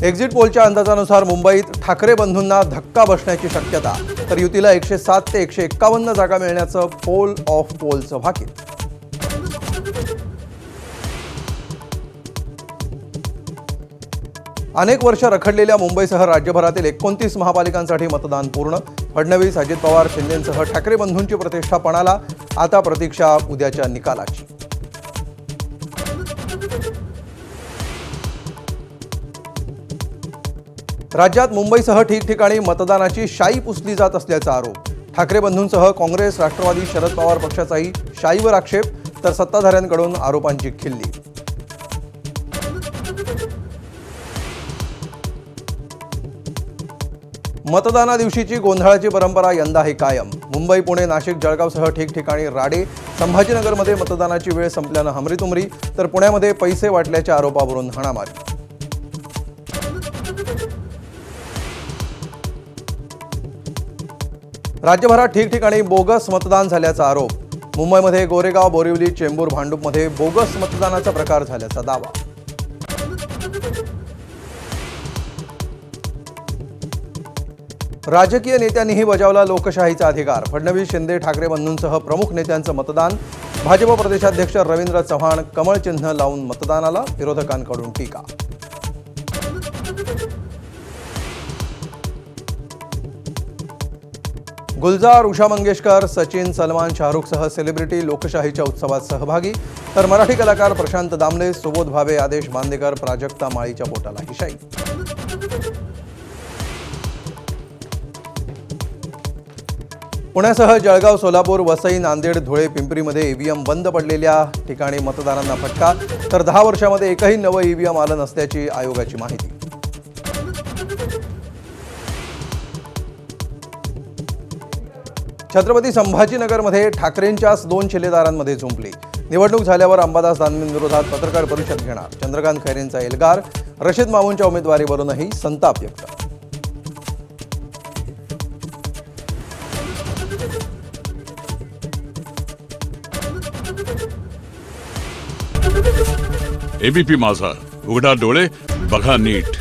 Exit पोलच्या अंदाजानुसार मुंबईत ठाकरे बंधूंना धक्का बसण्याची शक्यता, तर युतीला 107 ते 151 जागा मिळण्याचं पोल ऑफ पोलचं भाकीत. अनेक वर्ष रखडलेल्या मुंबईसह राज्यभरातील 29 महापालिकांसाठी मतदान पूर्ण. फडणवीस, अजित पवार, शिंदेंसह ठाकरे बंधूंची प्रतिष्ठा पणाला. आता प्रतीक्षा उद्याच्या निकालाची. राज्यात मुंबईसह ठिकठिकाणी मतदानाची शाई पुसली जात असल्याचा आरोप. ठाकरे बंधूंसह काँग्रेस, राष्ट्रवादी, शरद पवार पक्षाचाही शाईवर आक्षेप, तर सत्ताधाऱ्यांकडून आरोपांची खिल्ली. मतदाना दिवशीची गोंधळाची परंपरा यंदाही कायम. मुंबई, पुणे, नाशिक, जळगावसह ठिकठिकाणी राडे. संभाजीनगरमध्ये मतदानाची वेळ संपल्यानं हमरीतुमरी, तर पुण्यामध्ये पैसे वाटल्याच्या आरोपावरून हाणामारी. राज्यभरात ठिकठिकाणी बोगस मतदान झाल्याचा आरोप. मुंबईमध्ये गोरेगाव, बोरिवली, चेंबूर, भांडूपमध्ये बोगस मतदानाचा प्रकार झाल्याचा दावा. राजकीय नेत्यांनीही बजावला लोकशाहीचा अधिकार. फडणवीस, शिंदे, ठाकरे बंधूंसह प्रमुख नेत्यांचं मतदान. भाजप प्रदेशाध्यक्ष रवींद्र चव्हाण कमळ चिन्ह लावून मतदानाला, विरोधकांकडून टीका. गुलजार, उषा मंगेशकर, सचिन, सलमान, शाहरुखसह सेलिब्रिटी लोकशाहीच्या उत्सवात सहभागी, तर मराठी कलाकार प्रशांत दामले, सुबोध भावे, आदेश बांदेकर, प्राजक्ता माळीच्या पोटाला शाई. पुण्यासह जळगाव, सोलापूर, वसई, नांदेड, धुळे, पिंपरीमध्ये ईव्हीएम बंद पडलेल्या ठिकाणी मतदारांना फटका, तर 10 वर्षामध्ये एकही नवं ईव्हीएम आलं नसल्याची आयोगाची माहिती. छत्रपती संभाजीनगरमध्ये ठाकरेंच्याच 2 शिलेदारांमध्ये झुंपली. निवडणूक झाल्यावर अंबादास दानवेंविरोधात पत्रकार परिषद घेणार. चंद्रकांत खैरेंचा एल्गार. रशीद मामूंच्या उमेदवारीवरूनही संताप व्यक्त. एबीपी माझा, उघडा डोळे बघा नीट.